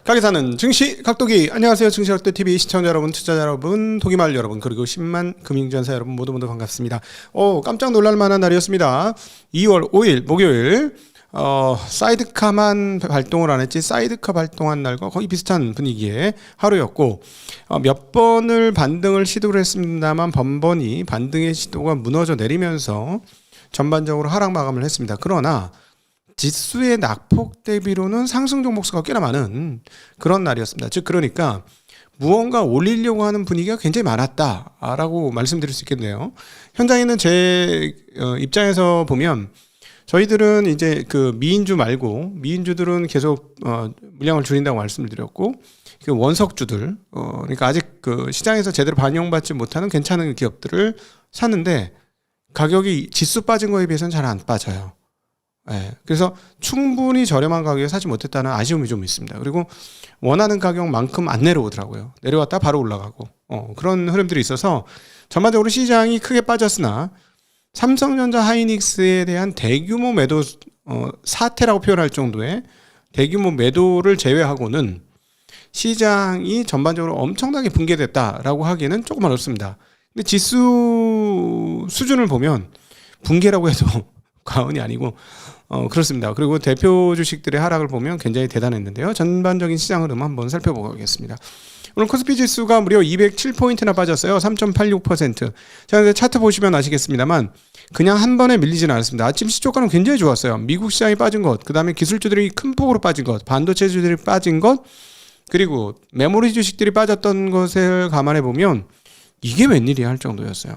가게 사는 증시 각도기. 안녕하세요. 증시 각도TV 시청자 여러분, 투자자 여러분, 도기말 여러분, 그리고 10만 금융전사 여러분 모두 반갑습니다. 깜짝 놀랄 만한 날이었습니다. 2월 5일 목요일. 사이드카만 발동을 안 했지 사이드카 발동한 날과 거의 비슷한 분위기의 하루였고, 몇 번을 반등을 시도를 했습니다만 번번이 반등의 시도가 무너져 내리면서 전반적으로 하락 마감을 했습니다. 그러나 지수의 낙폭 대비로는 상승 종목 수가 꽤나 많은 그런 날이었습니다. 즉 그러니까 무언가 올리려고 하는 분위기가 굉장히 많았다라고 말씀드릴 수 있겠네요. 현장에 있는 제 입장에서 보면 저희들은 이제 그 미인주 말고, 미인주들은 계속 물량을 줄인다고 말씀을 드렸고, 그 원석주들, 그러니까 아직 그 시장에서 제대로 반영받지 못하는 괜찮은 기업들을 샀는데 가격이 지수 빠진 거에 비해서는 잘 안 빠져요. 네, 그래서 충분히 저렴한 가격에 사지 못했다는 아쉬움이 좀 있습니다. 그리고 원하는 가격만큼 안 내려오더라고요. 내려왔다 바로 올라가고 그런 흐름들이 있어서 전반적으로 시장이 크게 빠졌으나 삼성전자 하이닉스에 대한 대규모 매도 사태라고 표현할 정도의 대규모 매도를 제외하고는 시장이 전반적으로 엄청나게 붕괴됐다라고 하기에는 조금 어렵습니다. 근데 지수 수준을 보면 붕괴라고 해도 과언이 아니고 그렇습니다. 그리고 대표 주식들의 하락을 보면 굉장히 대단했는데요. 전반적인 시장 흐름 한번 살펴보겠습니다. 오늘 코스피 지수가 무려 207포인트나 빠졌어요. 3.86%. 자, 이제 차트 보시면 아시겠습니다만 그냥 한 번에 밀리지는 않았습니다. 아침 시초가는 굉장히 좋았어요. 미국 시장이 빠진 것, 그 다음에 기술주들이 큰 폭으로 빠진 것, 반도체주들이 빠진 것, 그리고 메모리 주식들이 빠졌던 것을 감안해 보면 이게 웬일이야 할 정도였어요.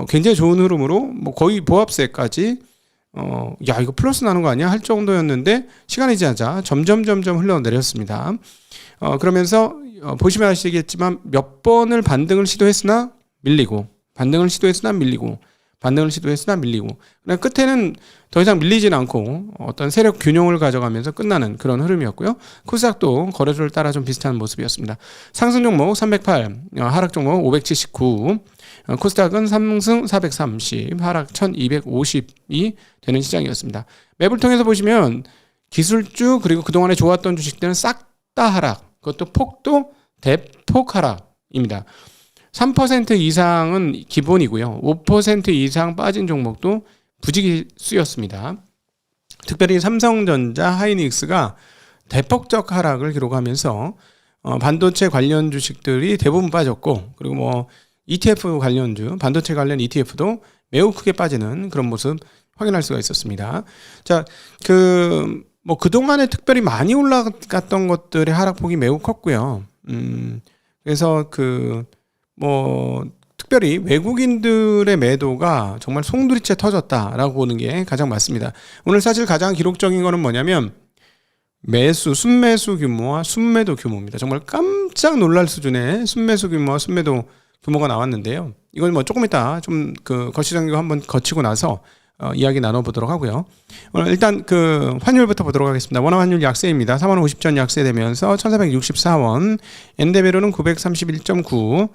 굉장히 좋은 흐름으로 뭐 거의 보합세까지 야 이거 플러스 나는 거 아니야 할 정도였는데 시간이 지나자 점점 흘러내렸습니다. 그러면서 보시면 아시겠지만 몇 번을 반등을 시도했으나 밀리고, 반등을 시도했으나 밀리고, 반등을 시도했으나 밀리고, 그냥 끝에는 더 이상 밀리진 않고 어떤 세력 균형을 가져가면서 끝나는 그런 흐름이었고요. 코스닥도 거래소를 따라 좀 비슷한 모습이었습니다. 상승 종목 308, 하락 종목 579, 코스닥은 상승 430, 하락 1250이 되는 시장이었습니다. 맵을 통해서 보시면 기술주 그리고 그동안에 좋았던 주식들은 싹 다 하락, 그것도 폭도 대폭 하락입니다. 3% 이상은 기본이고요. 5% 이상 빠진 종목도 부지기수였습니다. 특별히 삼성전자 하이닉스가 대폭적 하락을 기록하면서 반도체 관련 주식들이 대부분 빠졌고, 그리고 뭐 ETF 관련주, 반도체 관련 ETF도 매우 크게 빠지는 그런 모습 확인할 수가 있었습니다. 자, 그동안에 특별히 많이 올라갔던 것들의 하락폭이 매우 컸고요. 그래서 특별히 외국인들의 매도가 정말 송두리째 터졌다라고 보는 게 가장 맞습니다. 오늘 사실 가장 기록적인 거는 뭐냐면 순매수 규모와 순매도 규모입니다. 정말 깜짝 놀랄 수준의 순매수 규모와 순매도 규모가 나왔는데요. 이건 뭐 조금 이따 좀 거시장기고 한번 거치고 나서 이야기 나눠보도록 하고요. 오늘 일단 환율부터 보도록 하겠습니다. 원화 환율 약세입니다. 4만 50전 약세되면서 1464원, 엔 대비로는 931.9,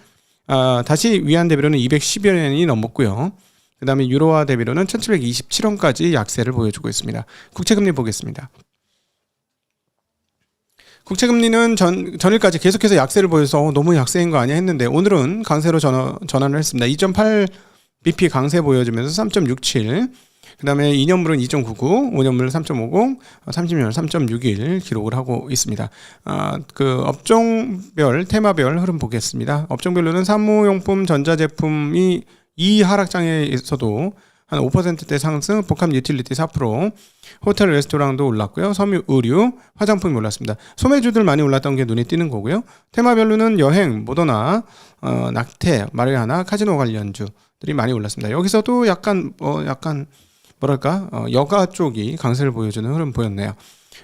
다시 위안 대비로는 210여 원이 넘었고요. 그 다음에 유로화 대비로는 1727원까지 약세를 보여주고 있습니다. 국채금리 보겠습니다. 국채금리는 전일까지 계속해서 약세를 보여서 너무 약세인 거 아니야 했는데 오늘은 강세로 전환을 했습니다. 2.8bp 강세 보여주면서 3.67, 그 다음에 2년물은 2.99, 5년물은 3.50, 30년은 3.61 기록을 하고 있습니다. 업종별, 테마별 흐름 보겠습니다. 업종별로는 사무용품, 전자제품이 이 하락장에서도 한 5%대 상승, 복합 유틸리티 4%, 호텔 레스토랑도 올랐고요. 섬유, 의류, 화장품이 올랐습니다. 소매주들 많이 올랐던 게 눈에 띄는 거고요. 테마별로는 여행, 모더나, 낙태, 마리아나, 카지노 관련주들이 많이 올랐습니다. 여기서도 약간 여가 쪽이 강세를 보여주는 흐름 보였네요.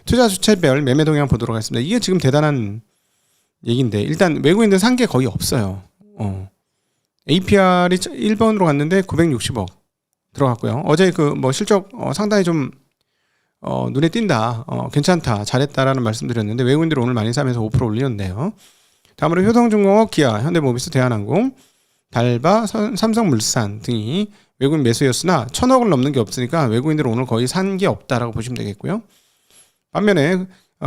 투자 주체별 매매 동향 보도록 하겠습니다. 이게 지금 대단한 얘기인데, 일단 외국인들 산 게 거의 없어요. APR이 1번으로 갔는데 960억 들어갔고요. 어제 실적 상당히 좀 눈에 띈다, 괜찮다, 잘했다라는 말씀드렸는데 외국인들이 오늘 많이 사면서 5% 올렸네요. 다음으로 효성중공업, 기아, 현대모비스, 대한항공, 달바, 삼성물산 등이 외국인 매수였으나 1,000억을 넘는 게 없으니까 외국인들은 오늘 거의 산 게 없다라고 보시면 되겠고요. 반면에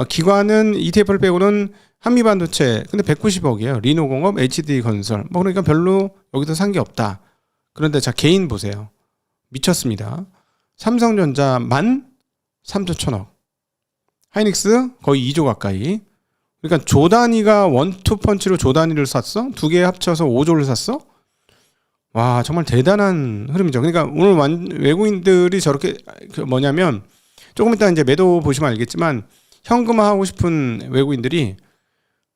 기관은 ETF를 빼고는 한미반도체 근데 190억이에요. 리노공업, HD건설 뭐 그러니까 별로 여기서 산 게 없다. 그런데 자 개인 보세요. 미쳤습니다. 삼성전자 13조 1천억, 하이닉스 거의 2조 가까이. 그러니까 조 단위가 원투펀치로 조 단위를 샀어? 두 개 합쳐서 5조를 샀어? 와 정말 대단한 흐름이죠. 그러니까 오늘 외국인들이 저렇게 뭐냐면 조금 이따 이제 매도 보시면 알겠지만 현금화하고 싶은 외국인들이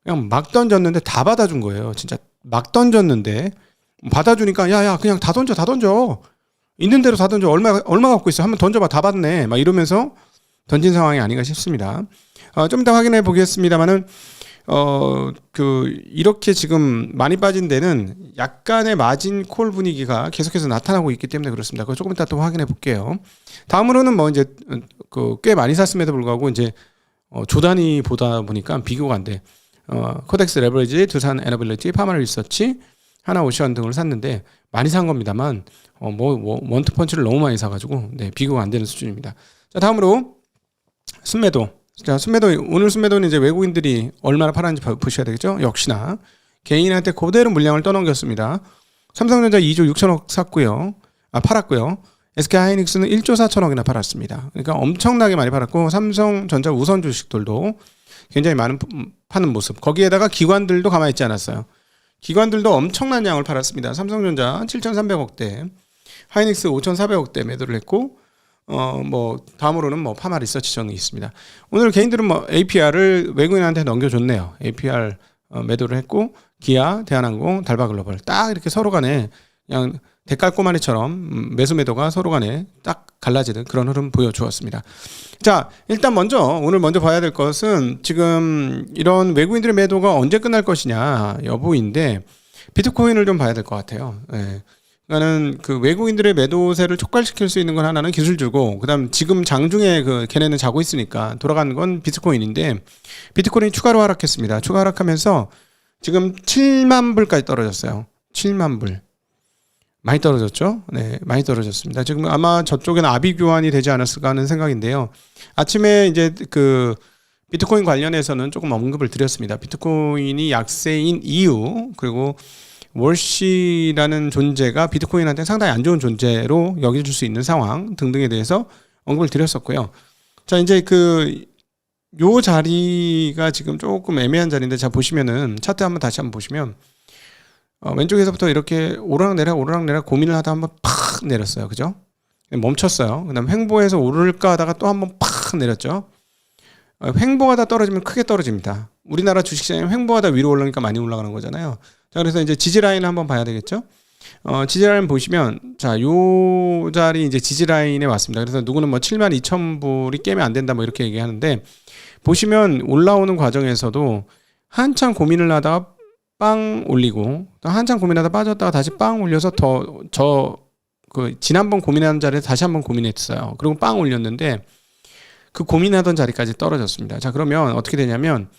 그냥 막 던졌는데 다 받아준 거예요. 진짜 막 던졌는데 받아주니까 야야 그냥 다 던져 있는 대로 다 던져. 얼마 갖고 있어? 한번 던져봐. 다 받네. 막 이러면서 던진 상황이 아닌가 싶습니다. 좀 이따 확인해 보겠습니다만은 이렇게 지금 많이 빠진 데는 약간의 마진 콜 분위기가 계속해서 나타나고 있기 때문에 그렇습니다. 그거 조금 이따 또 확인해 볼게요. 다음으로는 뭐 이제 꽤 많이 샀음에도 불구하고 이제 조 단위 보다 보니까 비교가 안 돼. 코덱스 레버리지, 두산 에너빌리티, 파마 리서치, 하나오션 등을 샀는데 많이 산 겁니다만 원투펀치를 너무 많이 사가지고 네, 비교가 안 되는 수준입니다. 자 다음으로 순매도. 자 순매도 오늘 순매도는 이제 외국인들이 얼마나 팔았는지 보셔야 되겠죠. 역시나 개인한테 그대로 물량을 떠넘겼습니다. 삼성전자 2조 6천억 샀고요. 팔았고요. SK하이닉스는 1조 4천억이나 팔았습니다. 그러니까 엄청나게 많이 팔았고 삼성전자 우선 주식들도 굉장히 많은 파는 모습. 거기에다가 기관들도 가만히 있지 않았어요. 기관들도 엄청난 양을 팔았습니다. 삼성전자 7,300억대, 하이닉스 5,400억대 매도를 했고 다음으로는 파마 리서치 정이 있습니다. 오늘 개인들은 APR을 외국인한테 넘겨줬네요. APR 매도를 했고 기아, 대한항공, 달바글로벌 딱 이렇게 서로 간에 그냥 대깔꼬마니처럼 매수 매도가 서로 간에 딱 갈라지는 그런 흐름 보여주었습니다. 자, 일단 오늘 먼저 봐야 될 것은 지금 이런 외국인들의 매도가 언제 끝날 것이냐 여부인데 비트코인을 좀 봐야 될 것 같아요. 네. 그러니까는 그 외국인들의 매도세를 촉발시킬 수 있는 건 하나는 기술주고, 그다음 지금 장중에 걔네는 자고 있으니까 돌아가는 건 비트코인인데 비트코인이 추가로 하락했습니다. 추가 하락하면서 지금 7만 불까지 떨어졌어요. 7만 불. 많이 떨어졌죠? 네, 많이 떨어졌습니다. 지금 아마 저쪽에는 아비 교환이 되지 않았을까 하는 생각인데요. 아침에 이제 비트코인 관련해서는 조금 언급을 드렸습니다. 비트코인이 약세인 이유, 그리고 월시라는 존재가 비트코인한테 상당히 안 좋은 존재로 여겨질 수 있는 상황 등등에 대해서 언급을 드렸었고요. 자, 이제 요 자리가 지금 조금 애매한 자리인데, 자, 보시면은, 차트 다시 한번 보시면, 왼쪽에서부터 이렇게 오르락내락 고민을 하다 한번 팍 내렸어요. 그죠? 멈췄어요. 그 다음 횡보해서 오를까 하다가 또 한번 팍 내렸죠. 횡보하다 떨어지면 크게 떨어집니다. 우리나라 주식시장에 횡보하다 위로 올라가니까 많이 올라가는 거잖아요. 자, 그래서 이제 지지라인을 한번 봐야 되겠죠? 지지라인 보시면, 자, 요 자리 이제 지지라인에 왔습니다. 그래서 누구는 72,000불이 깨면 안 된다 이렇게 얘기하는데, 보시면 올라오는 과정에서도 한참 고민을 하다가 빵 올리고, 또 한참 고민하다 빠졌다가 다시 빵 올려서 지난번 고민하는 자리에서 다시 한번 고민했어요. 그리고 빵 올렸는데, 그 고민하던 자리까지 떨어졌습니다. 자, 그러면 어떻게 되냐면,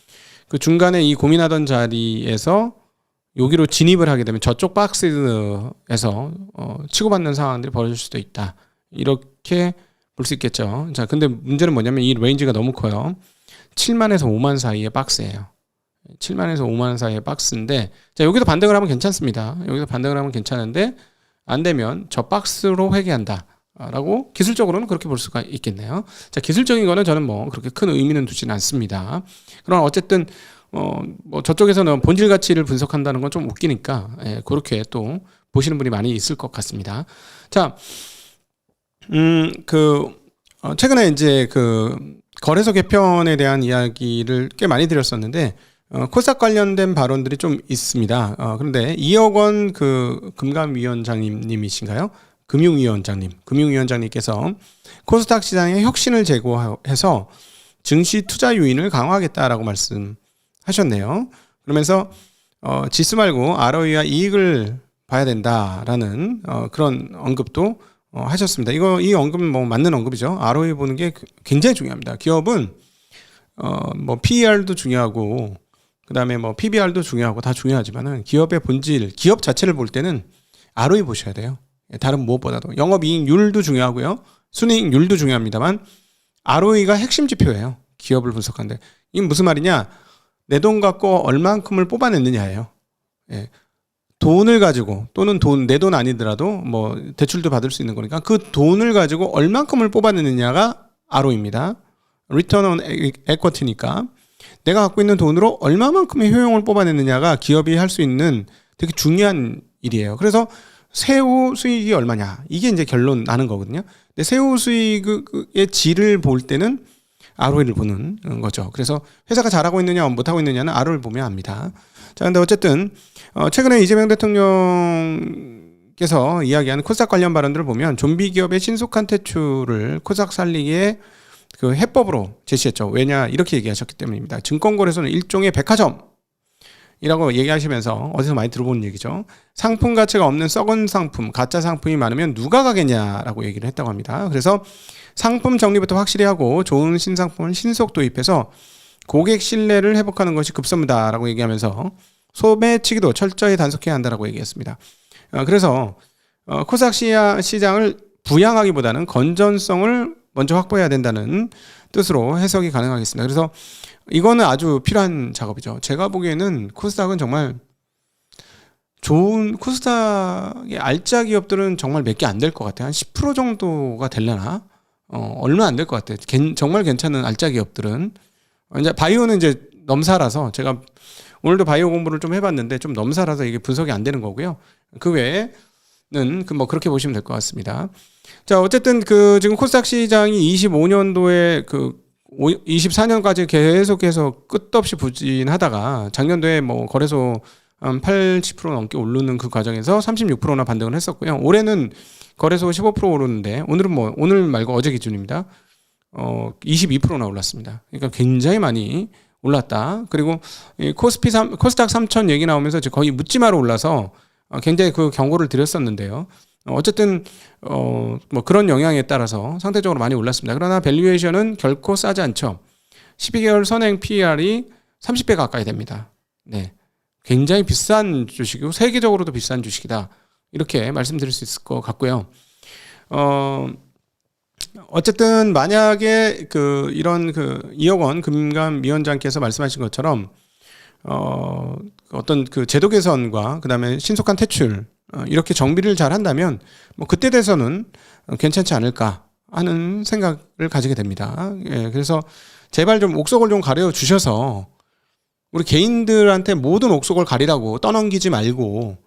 그 중간에 이 고민하던 자리에서 여기로 진입을 하게 되면 저쪽 박스에서 치고받는 상황들이 벌어질 수도 있다. 이렇게 볼 수 있겠죠. 자, 근데 문제는 뭐냐면 이 레인지가 너무 커요. 7만에서 5만 사이의 박스예요. 7만에서 5만 사이의 박스인데, 자, 여기서 반등을 하면 괜찮습니다. 여기서 반등을 하면 괜찮은데, 안 되면 저 박스로 회귀한다 라고 기술적으로는 그렇게 볼 수가 있겠네요. 자, 기술적인 거는 저는 그렇게 큰 의미는 두지는 않습니다. 그러나 어쨌든 저쪽에서는 본질 가치를 분석한다는 건 좀 웃기니까, 그렇게 또 보시는 분이 많이 있을 것 같습니다. 자, 최근에 이제 거래소 개편에 대한 이야기를 꽤 많이 드렸었는데, 코스닥 관련된 발언들이 좀 있습니다. 그런데 2억 원 금감위원장님이신가요? 금융위원장님께서 코스닥 시장에 혁신을 제고해서 증시 투자 유인을 강화하겠다라고 말씀하셨네요. 그러면서 지수 말고 ROE와 이익을 봐야 된다라는 그런 언급도 하셨습니다. 이 언급은 맞는 언급이죠. ROE 보는 게 굉장히 중요합니다. 기업은 PER도 중요하고, 그 다음에 PBR도 중요하고 다 중요하지만은 기업의 본질, 기업 자체를 볼 때는 ROE 보셔야 돼요. 다른 무엇보다도. 영업이익률도 중요하고요. 순이익률도 중요합니다만 ROE가 핵심 지표예요. 기업을 분석하는데 이게 무슨 말이냐? 내 돈 갖고 얼만큼을 뽑아냈느냐예요. 예. 돈을 가지고 또는 내 돈 아니더라도 뭐 대출도 받을 수 있는 거니까 그 돈을 가지고 얼만큼을 뽑아내느냐가 ROE입니다. Return on Equity니까 내가 갖고 있는 돈으로 얼마만큼의 효용을 뽑아내느냐가 기업이 할 수 있는 되게 중요한 일이에요. 그래서 세후 수익이 얼마냐 이게 이제 결론 나는 거거든요. 근데 세후 수익의 질을 볼 때는 ROE를 보는 거죠. 그래서 회사가 잘하고 있느냐 못하고 있느냐는 ROE를 보면 압니다. 자, 근데 어쨌든 최근에 이재명 대통령께서 이야기한 코스닥 관련 발언들을 보면 좀비 기업의 신속한 퇴출을 코스닥 살리기에 그 해법으로 제시했죠. 왜냐 이렇게 얘기하셨기 때문입니다. 증권거래소는 일종의 백화점이라고 얘기하시면서 어디서 많이 들어본 얘기죠. 상품 가치가 없는 썩은 상품, 가짜 상품이 많으면 누가 가겠냐라고 얘기를 했다고 합니다. 그래서 상품 정리부터 확실히 하고 좋은 신상품을 신속 도입해서 고객 신뢰를 회복하는 것이 급선무다라고 얘기하면서 소매치기도 철저히 단속해야 한다라고 얘기했습니다. 그래서 코스닥 시장을 부양하기보다는 건전성을 먼저 확보해야 된다는 뜻으로 해석이 가능하겠습니다. 그래서 이거는 아주 필요한 작업이죠. 제가 보기에는 코스닥은 정말 좋은 코스닥의 알짜 기업들은 정말 몇 개 안 될 것 같아요. 한 10% 정도가 되려나? 얼마 안 될 것 같아요. 정말 괜찮은 알짜 기업들은. 이제 바이오는 이제 넘사라서 제가 오늘도 바이오 공부를 좀 해봤는데 좀 넘사라서 이게 분석이 안 되는 거고요. 그 외에는 뭐 그렇게 보시면 될 것 같습니다. 자, 어쨌든 지금 코스닥 시장이 25년도에 24년까지 계속해서 끝없이 부진하다가 작년도에 뭐 거래소 한 80% 넘게 오르는 그 과정에서 36%나 반등을 했었고요. 올해는 거래소 15% 오르는데 오늘 말고 어제 기준입니다. 22%나 올랐습니다. 그러니까 굉장히 많이 올랐다. 그리고 코스닥 3000 얘기 나오면서 거의 묻지마로 올라서 굉장히 그 경고를 드렸었는데요. 어쨌든 뭐 그런 영향에 따라서 상대적으로 많이 올랐습니다. 그러나 밸류에이션은 결코 싸지 않죠. 12개월 선행 PER이 30배 가까이 됩니다. 네, 굉장히 비싼 주식이고 세계적으로도 비싼 주식이다. 이렇게 말씀드릴 수 있을 것 같고요. 어쨌든 만약에 이런 2억 원 금감위원장께서 말씀하신 것처럼 어떤 제도 개선과 그다음에 신속한 퇴출 이렇게 정비를 잘 한다면 뭐 그때 돼서는 괜찮지 않을까 하는 생각을 가지게 됩니다. 예, 그래서 제발 좀 옥석을 좀 가려 주셔서 우리 개인들한테 모든 옥석을 가리라고 떠넘기지 말고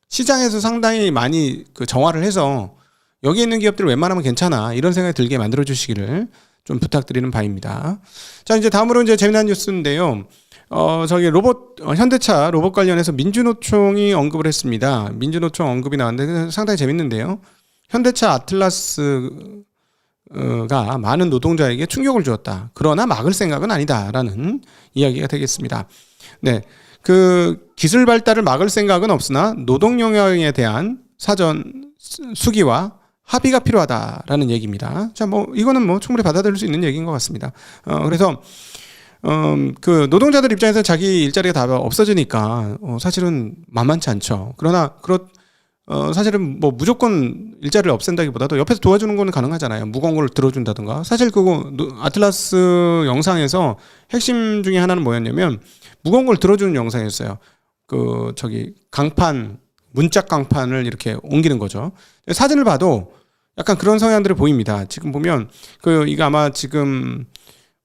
시장에서 상당히 많이 정화를 해서 여기 있는 기업들 웬만하면 괜찮아 이런 생각이 들게 만들어 주시기를 좀 부탁드리는 바입니다. 자, 이제 다음으로 이제 재미난 뉴스인데요. 현대차 로봇 관련해서 민주노총이 언급을 했습니다. 민주노총 언급이 나왔는데 상당히 재밌는데요. 현대차 아틀라스가 많은 노동자에게 충격을 주었다. 그러나 막을 생각은 아니다라는 이야기가 되겠습니다. 네, 기술 발달을 막을 생각은 없으나 노동 영향에 대한 사전 수기와 합의가 필요하다라는 얘기입니다. 자, 이거는 충분히 받아들일 수 있는 얘기인 것 같습니다. 그래서 노동자들 입장에서 자기 일자리가 다 없어지니까 사실은 만만치 않죠. 그러나 사실은 무조건 일자리를 없앤다기보다도 옆에서 도와주는 거는 가능하잖아요. 무거운 걸 들어준다든가. 사실 아틀라스 영상에서 핵심 중에 하나는 뭐였냐면 무거운 걸 들어주는 영상이었어요. 문짝 강판을 이렇게 옮기는 거죠. 사진을 봐도 약간 그런 성향들이 보입니다. 지금 보면 이거 아마 지금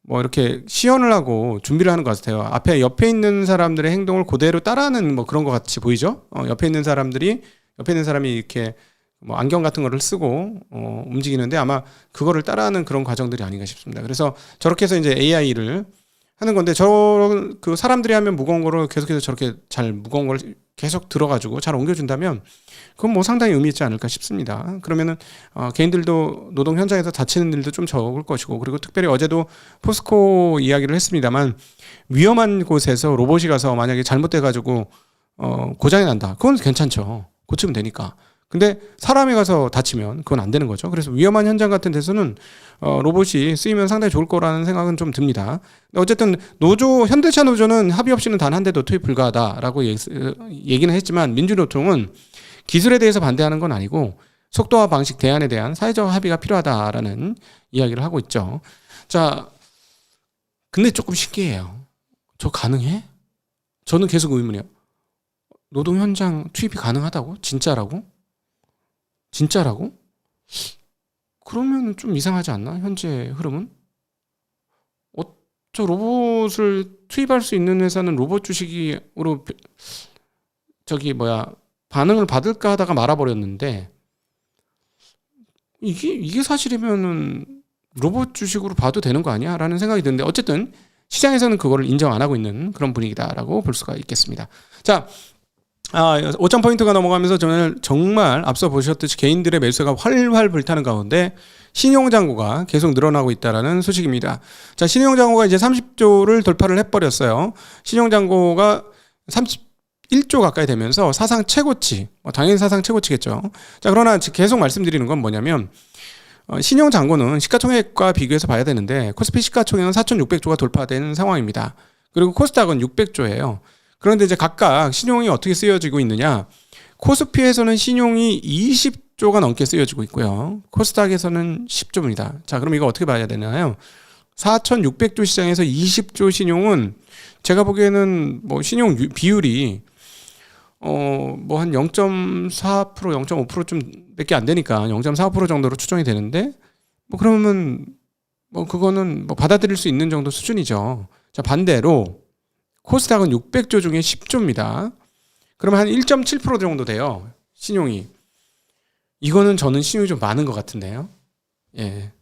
이렇게 시연을 하고 준비를 하는 것 같아요. 옆에 있는 사람들의 행동을 그대로 따라하는 그런 것 같이 보이죠? 옆에 있는 사람이 이렇게 안경 같은 거를 쓰고 움직이는데 아마 그거를 따라하는 그런 과정들이 아닌가 싶습니다. 그래서 저렇게 해서 이제 AI를 하는 건데 사람들이 하면 무거운 거를 계속해서 저렇게 잘 무거운 걸 계속 들어가지고 잘 옮겨준다면 그건 상당히 의미 있지 않을까 싶습니다. 그러면은 개인들도 노동 현장에서 다치는 일도 좀 적을 것이고, 그리고 특별히 어제도 포스코 이야기를 했습니다만 위험한 곳에서 로봇이 가서 만약에 잘못돼가지고 고장이 난다. 그건 괜찮죠. 고치면 되니까. 근데 사람이 가서 다치면 그건 안 되는 거죠. 그래서 위험한 현장 같은 데서는 로봇이 쓰이면 상당히 좋을 거라는 생각은 좀 듭니다. 어쨌든 현대차 노조는 합의 없이는 단 한 대도 투입 불가하다라고 얘기는 했지만 민주노총은 기술에 대해서 반대하는 건 아니고 속도와 방식 대안에 대한 사회적 합의가 필요하다라는 이야기를 하고 있죠. 자, 근데 조금 신기해요. 저 가능해? 저는 계속 의문이에요. 노동 현장 투입이 가능하다고? 진짜라고? 진짜라고? 그러면 좀 이상하지 않나? 현재 흐름은? 저 로봇을 투입할 수 있는 회사는 로봇 주식으로 반응을 받을까 하다가 말아버렸는데 이게 사실이면은 로봇 주식으로 봐도 되는 거 아니야? 라는 생각이 드는데 어쨌든 시장에서는 그거를 인정 안 하고 있는 그런 분위기다라고 볼 수가 있겠습니다. 자, 5,000포인트가 넘어가면서 저는 정말 앞서 보셨듯이 개인들의 매수가 활활 불타는 가운데 신용잔고가 계속 늘어나고 있다는 소식입니다. 자, 신용잔고가 이제 30조를 돌파를 해버렸어요. 신용잔고가 31조 가까이 되면서 사상 최고치, 당연히 사상 최고치겠죠. 자, 그러나 계속 말씀드리는 건 뭐냐면 신용잔고는 시가총액과 비교해서 봐야 되는데 코스피 시가총액은 4,600조가 돌파된 상황입니다. 그리고 코스닥은 600조예요. 그런데 이제 각각 신용이 어떻게 쓰여지고 있느냐? 코스피에서는 신용이 20조가 넘게 쓰여지고 있고요. 코스닥에서는 10조입니다. 자, 그럼 이거 어떻게 봐야 되나요? 4,600조 시장에서 20조 신용은 제가 보기에는 신용 비율이 한 0.4%, 0.5%좀 밖에 안 되니까 0.4% 정도로 추정이 되는데 그러면 그거는 받아들일 수 있는 정도 수준이죠. 자, 반대로 코스닥은 600조 중에 10조입니다. 그러면 한 1.7% 정도 돼요. 신용이. 이거는 저는 신용이 좀 많은 것 같은데요. 예.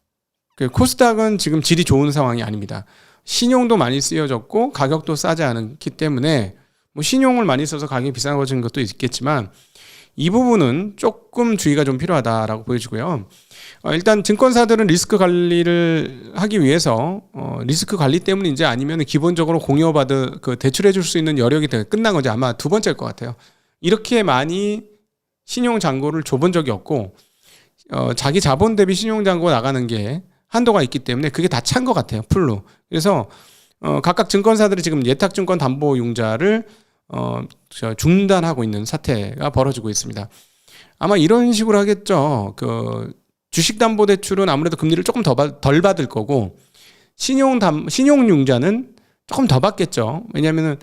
코스닥은 지금 질이 좋은 상황이 아닙니다. 신용도 많이 쓰여졌고 가격도 싸지 않기 때문에 신용을 많이 써서 가격이 비싼 것도 있겠지만 이 부분은 조금 주의가 좀 필요하다라고 보여지고요. 일단 증권사들은 리스크 관리를 하기 위해서 리스크 관리 때문인지 아니면 기본적으로 공여받은 대출해 줄 수 있는 여력이 끝난 건지 아마 두 번째일 것 같아요. 이렇게 많이 신용잔고를 줘본 적이 없고 자기 자본 대비 신용잔고 나가는 게 한도가 있기 때문에 그게 다 찬 것 같아요. 풀로. 그래서 각각 증권사들이 지금 예탁증권 담보융자를 중단하고 있는 사태가 벌어지고 있습니다. 아마 이런 식으로 하겠죠. 주식담보대출은 아무래도 금리를 조금 덜 받을 거고 신용융자는 조금 더 받겠죠. 왜냐하면은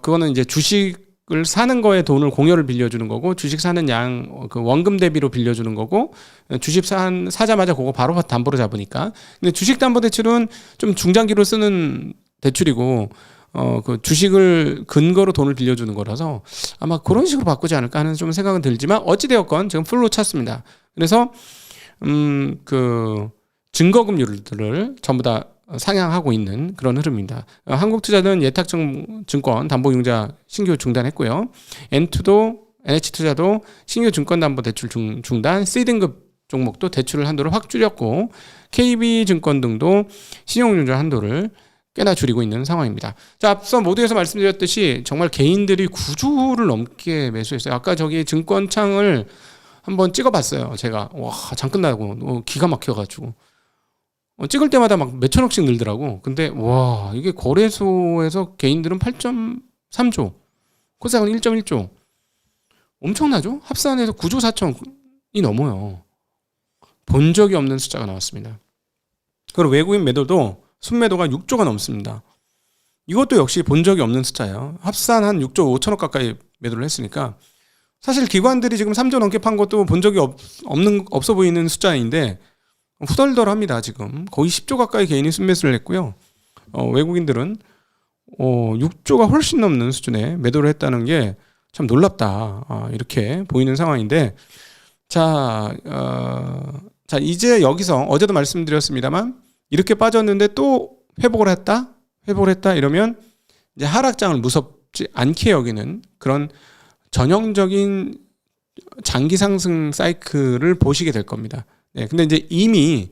그거는 이제 주식을 사는 거에 돈을 공여를 빌려주는 거고 주식 사는 양 원금 대비로 빌려주는 거고 주식 사자마자 그거 바로 담보로 잡으니까. 근데 주식담보대출은 좀 중장기로 쓰는 대출이고 주식을 근거로 돈을 빌려주는 거라서 아마 그런 식으로 바꾸지 않을까 하는 좀 생각은 들지만 어찌되었건 지금 풀로 찼습니다. 그래서 증거금융들을 전부 다 상향하고 있는 그런 흐름입니다. 한국투자는 예탁증권 담보융자 신규 중단했고요. N2도 NH투자도 신규 증권담보대출 중단, C등급 종목도 대출 한도를 확 줄였고 KB증권 등도 신용융자 한도를 꽤나 줄이고 있는 상황입니다. 자, 앞서 모두에서 말씀드렸듯이 정말 개인들이 9조를 넘게 매수했어요. 아까 저기 증권창을 한번 찍어봤어요. 제가 와, 장 끝나고 기가 막혀가지고 찍을 때마다 막 몇천억씩 늘더라고. 근데 와, 이게 거래소에서 개인들은 8.3조, 코스닥은 1.1조, 엄청나죠? 합산해서 9조 4천이 넘어요. 본 적이 없는 숫자가 나왔습니다. 그리고 외국인 매도도 순매도가 6조가 넘습니다. 이것도 역시 본 적이 없는 숫자예요. 합산 한 6조 5천억 가까이 매도를 했으니까 사실 기관들이 지금 3조 넘게 판 것도 본 적이 없어 보이는 숫자인데 후덜덜합니다. 지금 거의 10조 가까이 개인이 순매수를 했고요. 외국인들은 6조가 훨씬 넘는 수준의 매도를 했다는 게 참 놀랍다. 이렇게 보이는 상황인데 자 이제 여기서 어제도 말씀드렸습니다만 이렇게 빠졌는데 또 회복을 했다 이러면 이제 하락장을 무섭지 않게 여기는 그런 전형적인 장기 상승 사이클을 보시게 될 겁니다. 네, 근데 이제 이미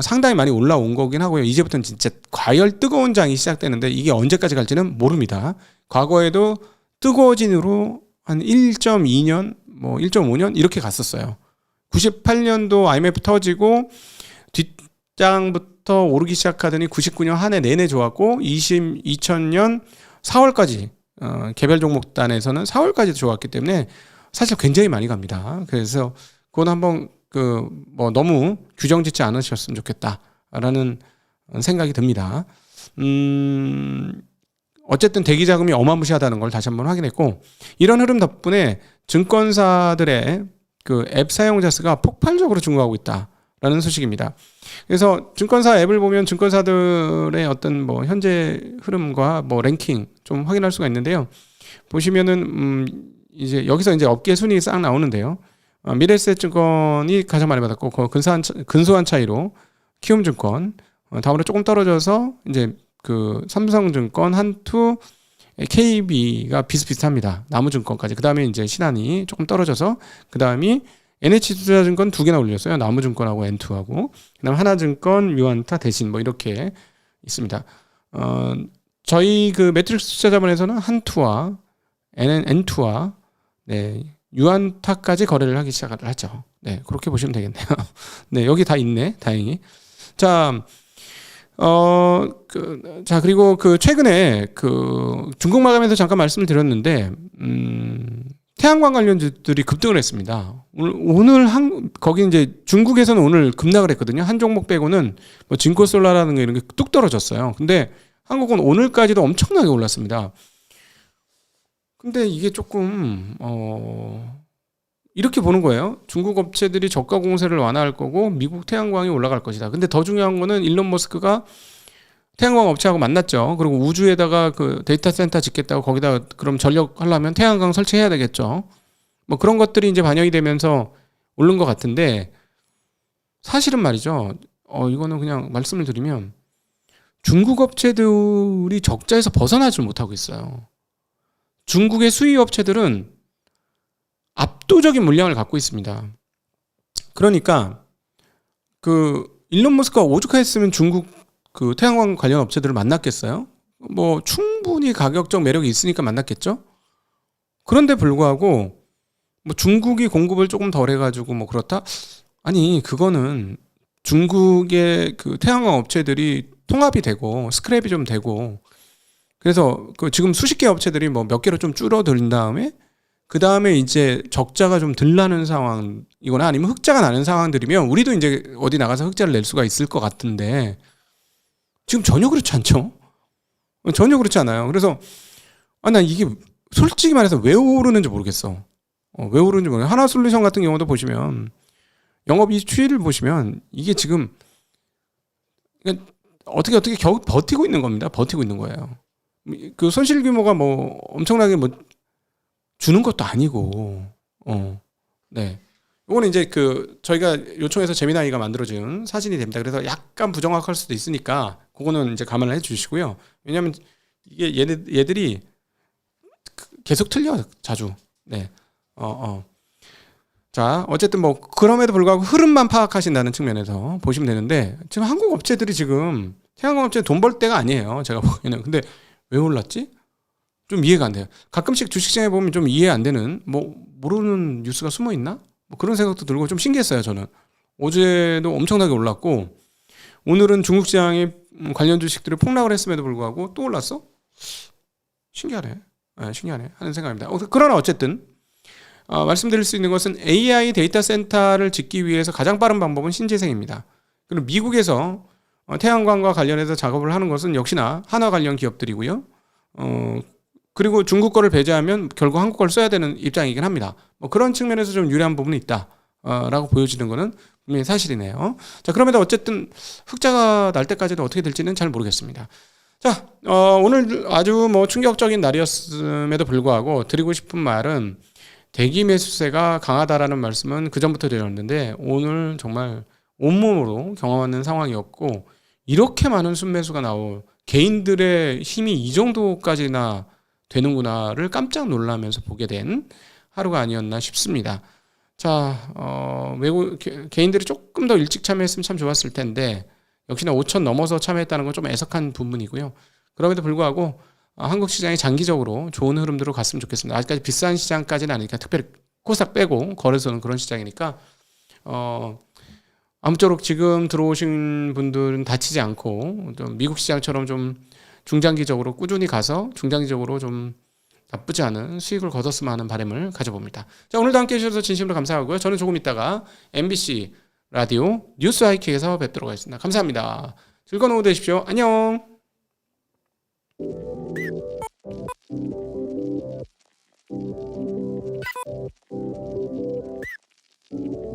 상당히 많이 올라온 거긴 하고요. 이제부터는 진짜 과열 뜨거운 장이 시작되는데 이게 언제까지 갈지는 모릅니다. 과거에도 뜨거워진 후로 한 1.2년, 1.5년 이렇게 갔었어요. 98년도 IMF 터지고 뒷장부터 오르기 시작하더니 99년 한 해 내내 좋았고 2000년 4월까지 개별 종목단에서는 4월까지 좋았기 때문에 사실 굉장히 많이 갑니다. 그래서 그건 한번 너무 규정 짓지 않으셨으면 좋겠다라는 생각이 듭니다. 어쨌든 대기 자금이 어마무시하다는 걸 다시 한번 확인했고, 이런 흐름 덕분에 증권사들의 그 앱 사용자 수가 폭발적으로 증가하고 있다라는 소식입니다. 그래서 증권사 앱을 보면 증권사들의 어떤 뭐 현재 흐름과 뭐 랭킹 좀 확인할 수가 있는데요. 보시면은 이제 여기서 이제 업계 순위 싹 나오는데요. 미래에셋증권이 가장 많이 받았고, 근소한 차이로 키움증권, 다음으로 조금 떨어져서 이제 그 삼성증권, 한투, KB가 비슷비슷합니다. 나무증권까지. 그 다음에 이제 신한이 조금 떨어져서, 그 다음이 NH투자증권 2개나 올렸어요. 나무증권하고 N2하고. 그 다음 하나증권, 유한타, 대신 뭐 이렇게 있습니다. 저희 그 매트릭스 투자자본에서는 한투와 N2와 네, 유한타까지 거래를 하기 시작을 하죠. 네, 그렇게 보시면 되겠네요. 네, 여기 다 있네, 다행히. 자, 자, 그리고 그 최근에 그 중국 마감에서 잠깐 말씀을 드렸는데, 태양광 관련주들이 급등을 했습니다. 오늘 거기 이제 중국에서는 오늘 급락을 했거든요. 한 종목 빼고는 뭐 진코솔라라는 게 이런 게 뚝 떨어졌어요. 근데 한국은 오늘까지도 엄청나게 올랐습니다. 근데 이게 조금, 이렇게 보는 거예요. 중국 업체들이 저가 공세를 완화할 거고 미국 태양광이 올라갈 것이다. 근데 더 중요한 거는 일론 머스크가 태양광 업체하고 만났죠. 그리고 우주에다가 그 데이터 센터 짓겠다고 거기다 그럼 전력 하려면 태양광 설치해야 되겠죠. 뭐 그런 것들이 이제 반영이 되면서 오른 것 같은데, 사실은 말이죠. 이거는 그냥 말씀을 드리면 중국 업체들이 적자에서 벗어나질 못하고 있어요. 중국의 수입 업체들은 압도적인 물량을 갖고 있습니다. 그러니까 그 일론 머스크가 오죽했으면 중국 그 태양광 관련 업체들을 만났겠어요? 뭐 충분히 가격적 매력이 있으니까 만났겠죠? 그런데 불구하고 뭐 중국이 공급을 조금 덜 해가지고 뭐 그렇다? 아니, 그거는 중국의 그 태양광 업체들이 통합이 되고 스크랩이 좀 되고, 그래서 그 지금 수십 개 업체들이 뭐 몇 개로 좀 줄어든 다음에 그 다음에 이제 적자가 좀 덜 나는 상황이거나 아니면 흑자가 나는 상황들이면 우리도 이제 어디 나가서 흑자를 낼 수가 있을 것 같은데, 지금 전혀 그렇지 않죠? 전혀 그렇지 않아요. 그래서 난 이게 솔직히 말해서 왜 오르는지 모르겠어. 왜 오르는지 모르겠어. 하나솔루션 같은 경우도 보시면 영업이익 추이를 보시면 이게 지금 어떻게 겨우 버티고 있는 겁니다. 버티고 있는 거예요. 그 손실 규모가 뭐 엄청나게 뭐 주는 것도 아니고, 네. 이거는 이제 그 저희가 요청해서 재미나이가 만들어준 사진이 됩니다. 그래서 약간 부정확할 수도 있으니까 그거는 이제 감안을 해주시고요. 왜냐하면 이게 얘들이 계속 틀려 자주. 네. 자, 어쨌든 뭐 그럼에도 불구하고 흐름만 파악하신다는 측면에서 보시면 되는데, 지금 한국 업체들이 지금 태양광 업체 돈 벌 때가 아니에요. 제가 보기에는. 근데 왜 올랐지? 좀 이해가 안 돼요. 가끔씩 주식시장에 보면 좀 이해 안 되는, 뭐 모르는 뉴스가 숨어 있나? 뭐 그런 생각도 들고 좀 신기했어요. 저는 어제도 엄청나게 올랐고 오늘은 중국 시장에 관련 주식들이 폭락을 했음에도 불구하고 또 올랐어? 신기하네. 네, 신기하네 하는 생각입니다. 그러나 어쨌든 말씀드릴 수 있는 것은 AI 데이터 센터를 짓기 위해서 가장 빠른 방법은 신재생입니다. 그리고 미국에서 태양광과 관련해서 작업을 하는 것은 역시나 한화 관련 기업들이고요. 그리고 중국 거를 배제하면 결국 한국 거를 써야 되는 입장이긴 합니다. 뭐 그런 측면에서 좀 유리한 부분이 있다. 라고 보여지는 거는 분명히 사실이네요. 자, 그럼에도 어쨌든 흑자가 날 때까지도 어떻게 될지는 잘 모르겠습니다. 자, 오늘 아주 뭐 충격적인 날이었음에도 불구하고 드리고 싶은 말은, 대기 매수세가 강하다라는 말씀은 그전부터 드렸는데 오늘 정말 온몸으로 경험하는 상황이었고, 이렇게 많은 순매수가 나올 개인들의 힘이 이 정도까지나 되는구나를 깜짝 놀라면서 보게 된 하루가 아니었나 싶습니다. 자, 외국 개인들이 조금 더 일찍 참여했으면 참 좋았을 텐데 역시나 5천 넘어서 참여했다는 건 좀 애석한 부분이고요. 그럼에도 불구하고 한국 시장이 장기적으로 좋은 흐름대로 갔으면 좋겠습니다. 아직까지 비싼 시장까지는 아니니까, 특별히 코스닥 빼고 거래소는 그런 시장이니까 아무쪼록 지금 들어오신 분들은 다치지 않고 좀 미국 시장처럼 좀 중장기적으로 꾸준히 가서 중장기적으로 좀 나쁘지 않은 수익을 거뒀으면 하는 바람을 가져봅니다. 자, 오늘도 함께해 주셔서 진심으로 감사하고요. 저는 조금 있다가 MBC 라디오 뉴스 하이킥에서 뵙도록 하겠습니다. 감사합니다. 즐거운 오후 되십시오. 안녕.